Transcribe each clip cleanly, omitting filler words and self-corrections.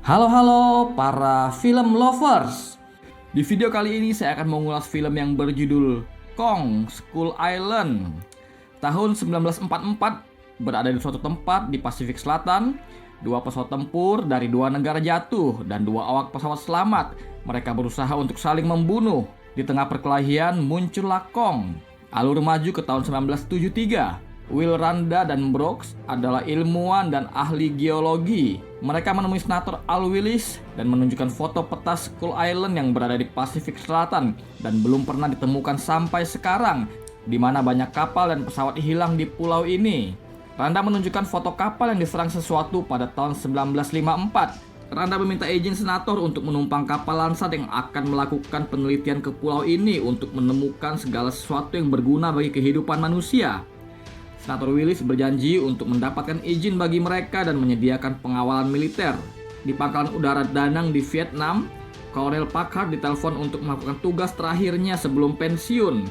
Halo para film lovers. Di video kali ini saya akan mengulas film yang berjudul Kong Skull Island. Tahun 1944, berada di suatu tempat di Pasifik Selatan, dua pesawat tempur dari dua negara jatuh dan dua awak pesawat selamat. Mereka berusaha untuk saling membunuh. Di tengah perkelahian muncullah Kong. Alur maju ke tahun 1973. Will Randa dan Brooks adalah ilmuwan dan ahli geologi. Mereka menemui senator Al Willis dan menunjukkan foto peta Skull Island yang berada di Pasifik Selatan dan belum pernah ditemukan sampai sekarang, di mana banyak kapal dan pesawat hilang di pulau ini. Randa menunjukkan foto kapal yang diserang sesuatu pada tahun 1954. Randa meminta izin senator untuk menumpang kapal Landsat yang akan melakukan penelitian ke pulau ini untuk menemukan segala sesuatu yang berguna bagi kehidupan manusia. Senator Willis berjanji untuk mendapatkan izin bagi mereka dan menyediakan pengawalan militer. Di pangkalan udara Da Nang di Vietnam, Colonel Packard ditelepon untuk melakukan tugas terakhirnya sebelum pensiun.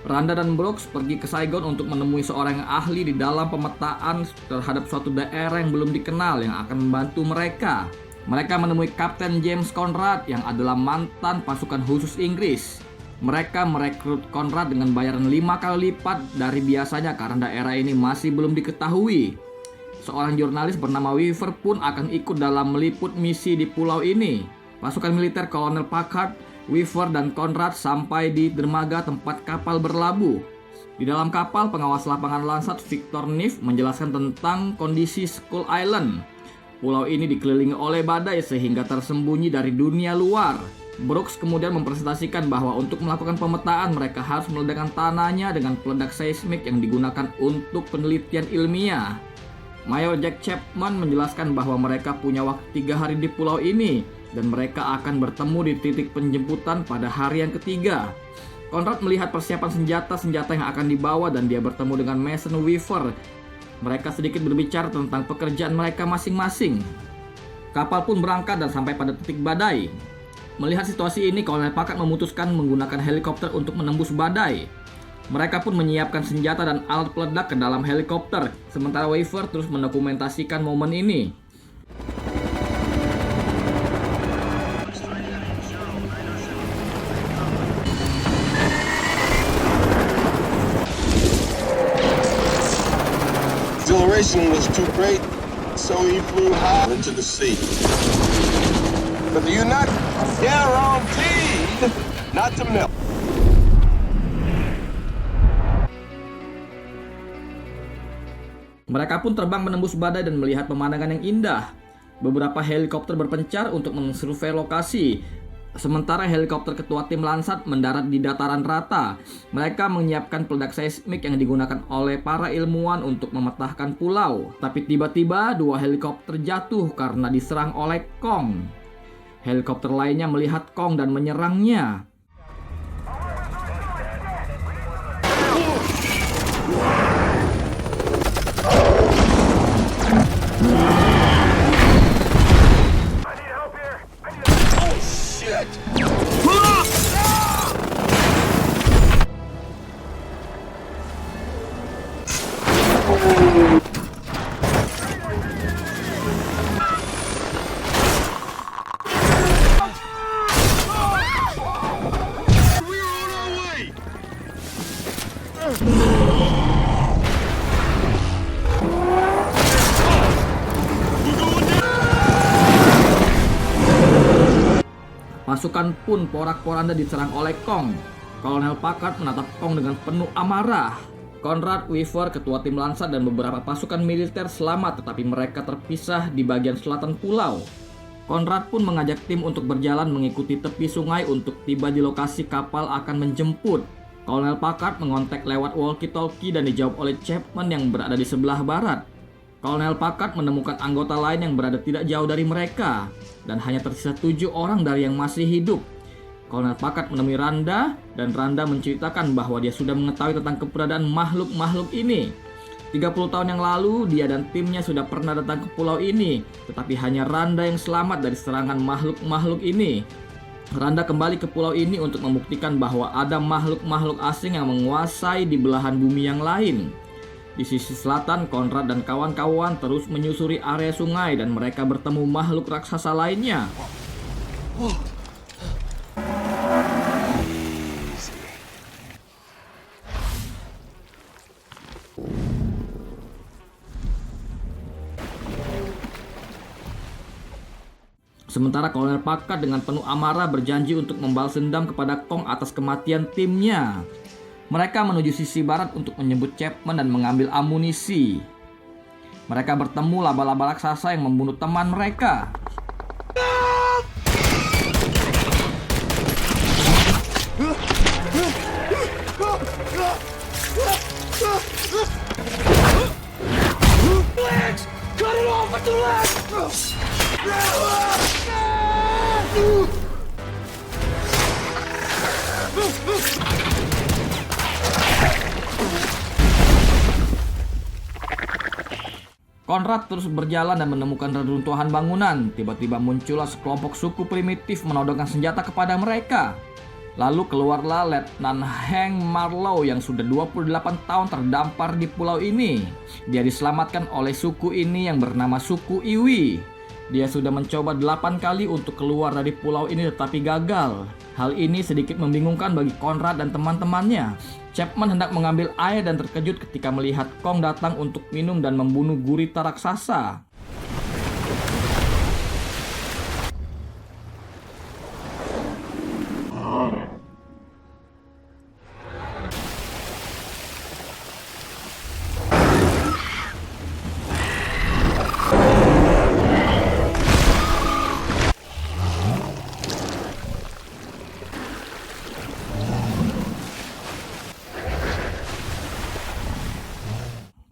Randa dan Brooks pergi ke Saigon untuk menemui seorang yang ahli di dalam pemetaan terhadap suatu daerah yang belum dikenal yang akan membantu mereka. Mereka menemui Kapten James Conrad yang adalah mantan pasukan khusus Inggris. Mereka merekrut Conrad dengan bayaran 5 kali lipat dari biasanya karena daerah ini masih belum diketahui. Seorang jurnalis bernama Weaver pun akan ikut dalam meliput misi di pulau ini. Pasukan militer Kolonel Packard, Weaver, dan Conrad sampai di dermaga tempat kapal berlabuh. Di dalam kapal, pengawas lapangan Landsat Victor Neff menjelaskan tentang kondisi Skull Island. Pulau ini dikelilingi oleh badai sehingga tersembunyi dari dunia luar. Brooks kemudian mempresentasikan bahwa untuk melakukan pemetaan mereka harus meledakkan tanahnya dengan peledak seismik yang digunakan untuk penelitian ilmiah. Mayor Jack Chapman menjelaskan bahwa mereka punya waktu 3 hari di pulau ini dan mereka akan bertemu di titik penjemputan pada hari yang ketiga. Conrad melihat persiapan senjata-senjata yang akan dibawa dan dia bertemu dengan Mason Weaver. Mereka sedikit berbicara tentang pekerjaan mereka masing-masing. Kapal pun berangkat dan sampai pada titik badai. Melihat situasi ini, Kolonel Packard memutuskan menggunakan helikopter untuk menembus badai. Mereka pun menyiapkan senjata dan alat peledak ke dalam helikopter, sementara Weaver terus mendokumentasikan momen ini. Exhilaration was too great, so he flew high into the sea. But you're not guaranteed not to melt. Mereka pun terbang menembus badai dan melihat pemandangan yang indah. Beberapa helikopter berpencar untuk mensurvei lokasi. Sementara helikopter ketua tim Landsat mendarat di dataran rata. Mereka menyiapkan peledak seismik yang digunakan oleh para ilmuwan untuk memetahkan pulau. Tapi tiba-tiba dua helikopter jatuh karena diserang oleh Kong. Helikopter lainnya melihat Kong dan menyerangnya. Pasukan pun porak-poranda diserang oleh Kong. Kolonel Packard menatap Kong dengan penuh amarah. Conrad, Weaver, ketua tim Landsat, dan beberapa pasukan militer selamat, tetapi mereka terpisah di bagian selatan pulau. Conrad pun mengajak tim untuk berjalan mengikuti tepi sungai untuk tiba di lokasi kapal akan menjemput. Kolonel Packard mengontak lewat walkie-talkie dan dijawab oleh Chapman yang berada di sebelah barat. Kolonel Packard menemukan anggota lain yang berada tidak jauh dari mereka, dan hanya tersisa 7 orang dari yang masih hidup. Kolonel Packard menemui Randa, dan Randa menceritakan bahwa dia sudah mengetahui tentang keberadaan makhluk-makhluk ini. 30 tahun yang lalu, dia dan timnya sudah pernah datang ke pulau ini, tetapi hanya Randa yang selamat dari serangan makhluk-makhluk ini. Randa kembali ke pulau ini untuk membuktikan bahwa ada makhluk-makhluk asing yang menguasai di belahan bumi yang lain. Di sisi selatan, Conrad dan kawan-kawan terus menyusuri area sungai dan mereka bertemu makhluk raksasa lainnya. Sementara Kolonel Packard dengan penuh amarah berjanji untuk membalas dendam kepada Kong atas kematian timnya. Mereka menuju sisi barat untuk menyebut Chapman dan mengambil amunisi. Mereka bertemu laba-laba raksasa yang membunuh teman mereka. Legs! Cut it off at the legs! Conrad terus berjalan dan menemukan reruntuhan bangunan. Tiba-tiba muncullah sekelompok suku primitif menodongkan senjata kepada mereka. Lalu keluarlah Letnan Hank Marlowe yang sudah 28 tahun terdampar di pulau ini. Dia diselamatkan oleh suku ini yang bernama suku Iwi. Dia sudah mencoba 8 kali untuk keluar dari pulau ini tetapi gagal. Hal ini sedikit membingungkan bagi Conrad dan teman-temannya. Chapman hendak mengambil air dan terkejut ketika melihat Kong datang untuk minum dan membunuh gurita raksasa.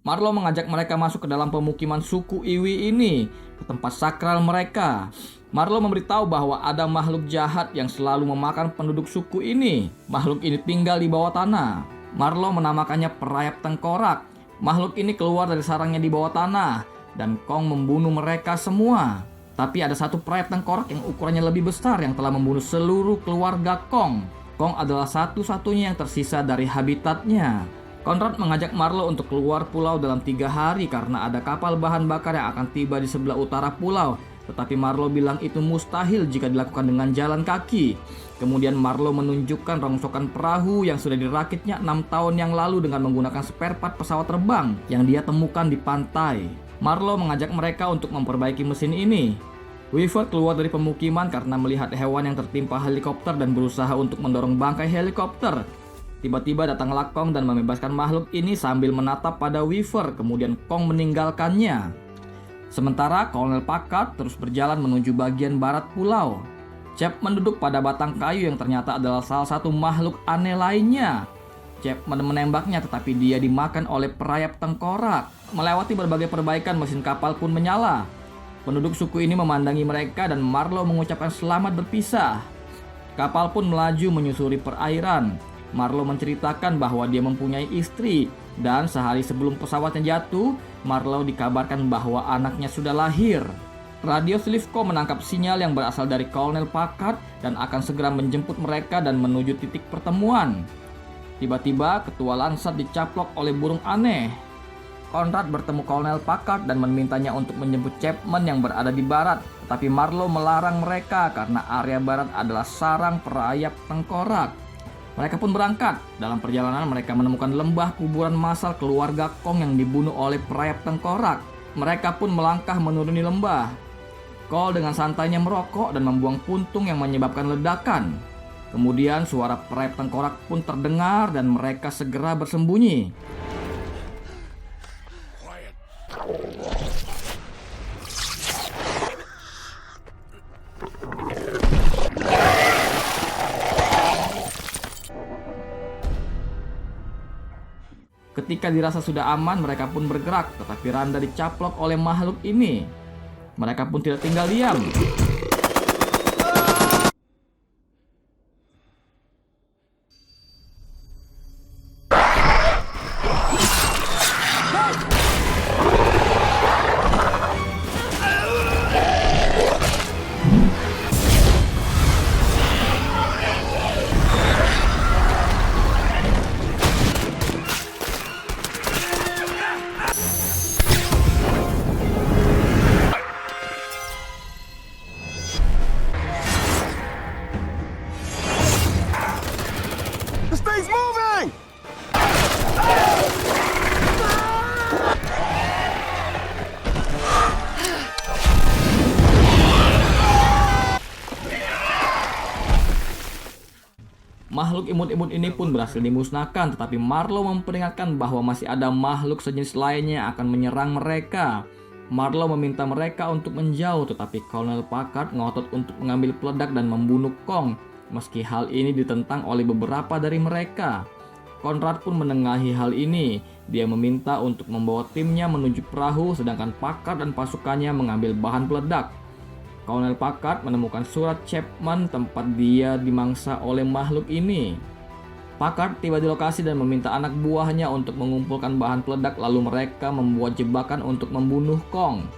Marlowe mengajak mereka masuk ke dalam pemukiman suku Iwi ini, ke tempat sakral mereka. Marlowe memberitahu bahwa ada makhluk jahat yang selalu memakan penduduk suku ini. Makhluk ini tinggal di bawah tanah. Marlowe menamakannya perayap tengkorak. Makhluk ini keluar dari sarangnya di bawah tanah, dan Kong membunuh mereka semua. Tapi ada satu perayap tengkorak yang ukurannya lebih besar yang telah membunuh seluruh keluarga Kong. Kong adalah satu-satunya yang tersisa dari habitatnya. Conrad mengajak Marlowe untuk keluar pulau dalam 3 hari karena ada kapal bahan bakar yang akan tiba di sebelah utara pulau. Tetapi Marlowe bilang itu mustahil jika dilakukan dengan jalan kaki. Kemudian Marlowe menunjukkan rongsokan perahu yang sudah dirakitnya 6 tahun yang lalu dengan menggunakan spare part pesawat terbang yang dia temukan di pantai. Marlowe mengajak mereka untuk memperbaiki mesin ini. Weaver keluar dari pemukiman karena melihat hewan yang tertimpa helikopter dan berusaha untuk mendorong bangkai helikopter. Tiba-tiba datanglah Kong dan membebaskan makhluk ini sambil menatap pada Weaver, kemudian Kong meninggalkannya. Sementara Kolonel Packard terus berjalan menuju bagian barat pulau. Chapman duduk pada batang kayu yang ternyata adalah salah satu makhluk aneh lainnya. Chapman menembaknya tetapi dia dimakan oleh perayap tengkorak. Melewati berbagai perbaikan, mesin kapal pun menyala. Penduduk suku ini memandangi mereka dan Marlowe mengucapkan selamat berpisah. Kapal pun melaju menyusuri perairan. Marlowe menceritakan bahwa dia mempunyai istri dan sehari sebelum pesawatnya jatuh, Marlowe dikabarkan bahwa anaknya sudah lahir. Radio Slivko menangkap sinyal yang berasal dari Kolonel Packard dan akan segera menjemput mereka dan menuju titik pertemuan. Tiba-tiba ketua Lansat dicaplok oleh burung aneh. Conrad bertemu Kolonel Packard dan memintanya untuk menjemput Chapman yang berada di barat, tetapi Marlowe melarang mereka karena area barat adalah sarang perayap tengkorak. Mereka pun berangkat. Dalam perjalanan mereka menemukan lembah kuburan massal keluarga Kong yang dibunuh oleh perayap tengkorak. Mereka pun melangkah menuruni lembah. Cole dengan santainya merokok dan membuang puntung yang menyebabkan ledakan. Kemudian suara perayap tengkorak pun terdengar dan mereka segera bersembunyi. Ketika dirasa sudah aman, mereka pun bergerak, tetapi Randa dicaplok oleh makhluk ini. Mereka pun tidak tinggal diam. Makhluk imut-imut ini pun berhasil dimusnahkan, tetapi Marlow memperingatkan bahwa masih ada makhluk sejenis lainnya yang akan menyerang mereka. Marlow meminta mereka untuk menjauh, tetapi Colonel Packard ngotot untuk mengambil peledak dan membunuh Kong. Meski hal ini ditentang oleh beberapa dari mereka. Conrad pun menengahi hal ini. Dia meminta untuk membawa timnya menuju perahu, sedangkan Packard dan pasukannya mengambil bahan peledak. Colonel Packard menemukan surat Chapman tempat dia dimangsa oleh makhluk ini. Packard tiba di lokasi dan meminta anak buahnya untuk mengumpulkan bahan peledak, lalu mereka membuat jebakan untuk membunuh Kong.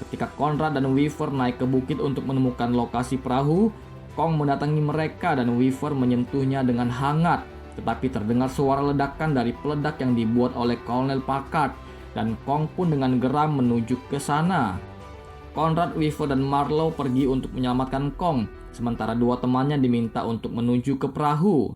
Ketika Conrad dan Weaver naik ke bukit untuk menemukan lokasi perahu, Kong mendatangi mereka dan Weaver menyentuhnya dengan hangat. Tetapi terdengar suara ledakan dari peledak yang dibuat oleh Colonel Packard, dan Kong pun dengan geram menuju ke sana. Conrad, Weaver, dan Marlow pergi untuk menyelamatkan Kong, sementara dua temannya diminta untuk menuju ke perahu.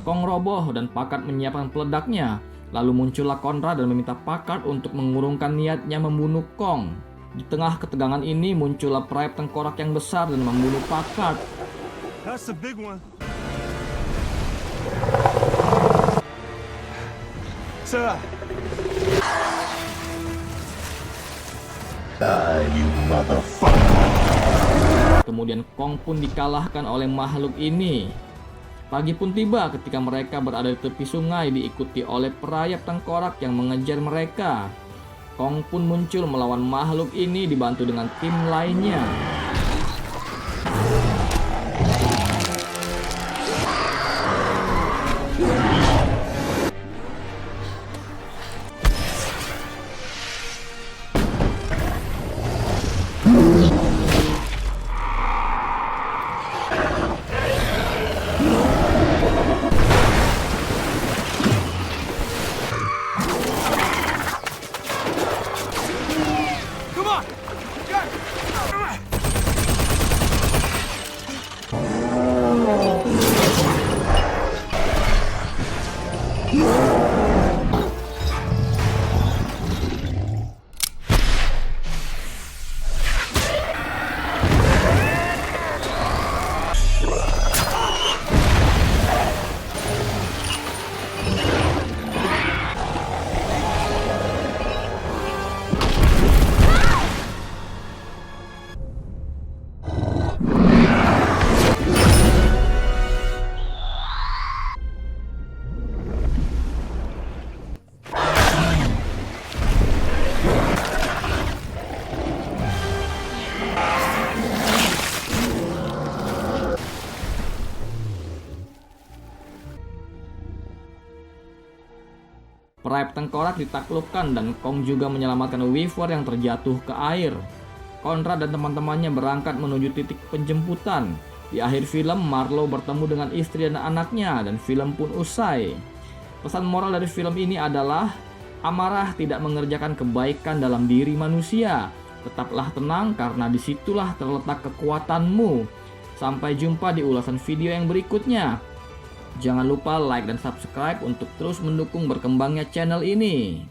Kong roboh dan Packard menyiapkan peledaknya. Lalu muncullah Conrad dan meminta Packard untuk mengurungkan niatnya membunuh Kong. Di tengah ketegangan ini muncullah perayap tengkorak yang besar dan membunuh Packard. That's the big one. Sir. You motherfucker. Kemudian Kong pun dikalahkan oleh makhluk ini. Pagi pun tiba ketika mereka berada di tepi sungai diikuti oleh perayap tengkorak yang mengejar mereka. Kong pun muncul melawan makhluk ini dibantu dengan tim lainnya. Come on. Perayap tengkorak ditaklukkan dan Kong juga menyelamatkan Weaver yang terjatuh ke air. Conrad dan teman-temannya berangkat menuju titik penjemputan. Di akhir film, Marlow bertemu dengan istri dan anaknya dan film pun usai. Pesan moral dari film ini adalah amarah tidak mengerjakan kebaikan dalam diri manusia. Tetaplah tenang karena disitulah terletak kekuatanmu. Sampai jumpa di ulasan video yang berikutnya. Jangan lupa like dan subscribe untuk terus mendukung berkembangnya channel ini.